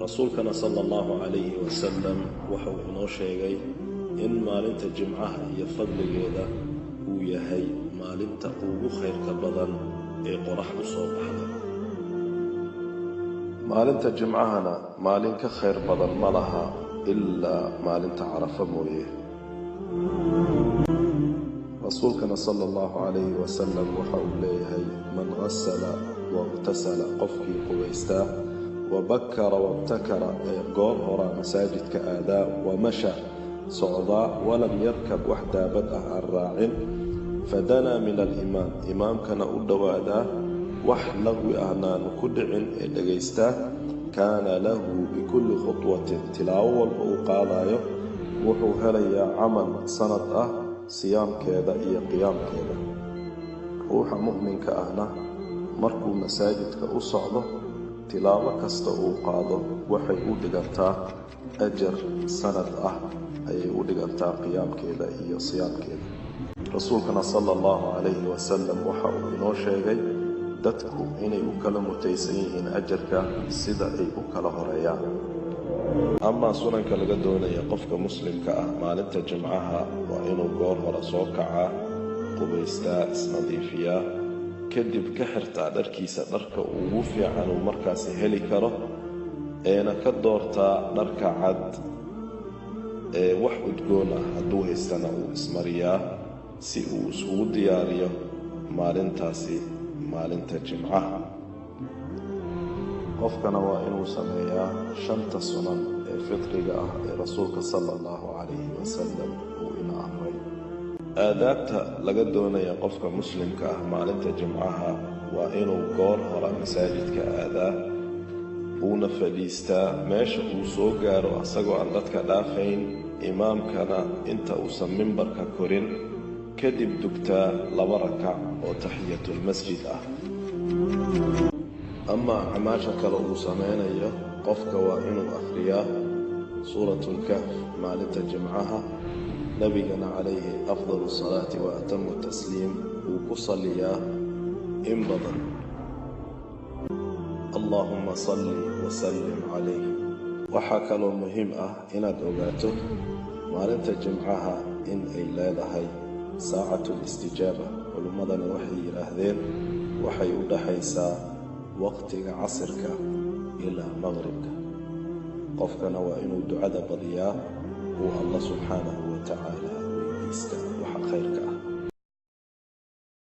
rasuulkana sala allahu calayhi wasalam wuxuu inoo sheegay in maalinta jimcaha iyo fadligeeda uu yahay maalinta ugu khayrka badan ee qoraxdu soo baxda. maalinta jimcahana maalin ka khayr badan ma laha ilaa maalinta carafa mooye. rasuulkana sala allahu calayhi wasalam waxa uu leeyahay, man qasala waاqtasala, qofkii qubaystaa, wabakara wabtakara, ee goor horaa masaajidka aadaa, wamasha, socdaa, walam yarkab wax daabad ah aan raacin, fadanaa min alimaam, imaamkana u dhowaadaa, wax lagwi ahnaanu ku dhicin ee dhagaystaa, kaana lahu bikulli khutwatin, tilaabo walba uu qaadayo wuxuu helayaa camal sanad ah, siyaamkeeda iyo qiyaamkeeda. ruuxa mu'minka ahna markuu masaajidka u socdo, tilaabo kasta uu qaado waxay u dhigantaa ajar sanad ah, ayay u dhigantaa qiyaamkeeda iyo siyaamkeeda. rasuulkana sala allahu calayhi wasalam waxa uu inoo sheegay dadku inay u kala mutaysan yihiin ajarka sida ay u kala horeeyaan. amaa sunanka laga doonaya qofka muslimka ah maalinta jimcaha waa inuu goor hore soo kacaa, qubaystaa, isnadiifiyaa, kadib ka xirtaa dharkiisa dharka ugu fiican uu markaasi heli karo, eena ka doortaa dharka cad ee wax udgoon ah hadduu haystana uu ismariyaa si uu isugu diyaariyo maalintaasi, maalinta jimcaha. qofkana waa inuu sameeyaa 5 sunan ee fitriga ah ee rasuulka sala allahu calayhi wasalam uu ina amray. aadaabta laga doonaya qofka muslimka ah maalinta jimcaha waa inuu goor hora masaajidka aadaa, uuna fadhiistaa meesha uu soo gaaro asagoo aan dadka dhaafayn, imaamkana inta uusan mimbarka korin, kadib dugtaa 2 rakac oo taxiyatulmasjid ah. amaa acmaasha kale uu samaynayo qofka waa inuu akhriyaa suuratulkahf maalinta jimcaha, nabigana calayhi afdalu salaati wa atamu tasliim wuu ku salliyaa in badan, allaahumma salli wasallim calayh. waxaa kaloo muhiim ah inaad ogaato maalinta jimcaha in ay leedahay saacatulistijaaba. culimmadana waxay yidhaahdeen waxay u dhaxaysaa waqtiga casirka ilaa maqribka. qofkana waa inuu ducada badiyaa uu allah subxaanahu wa tacaala weydiistaa waxa khayrka ah.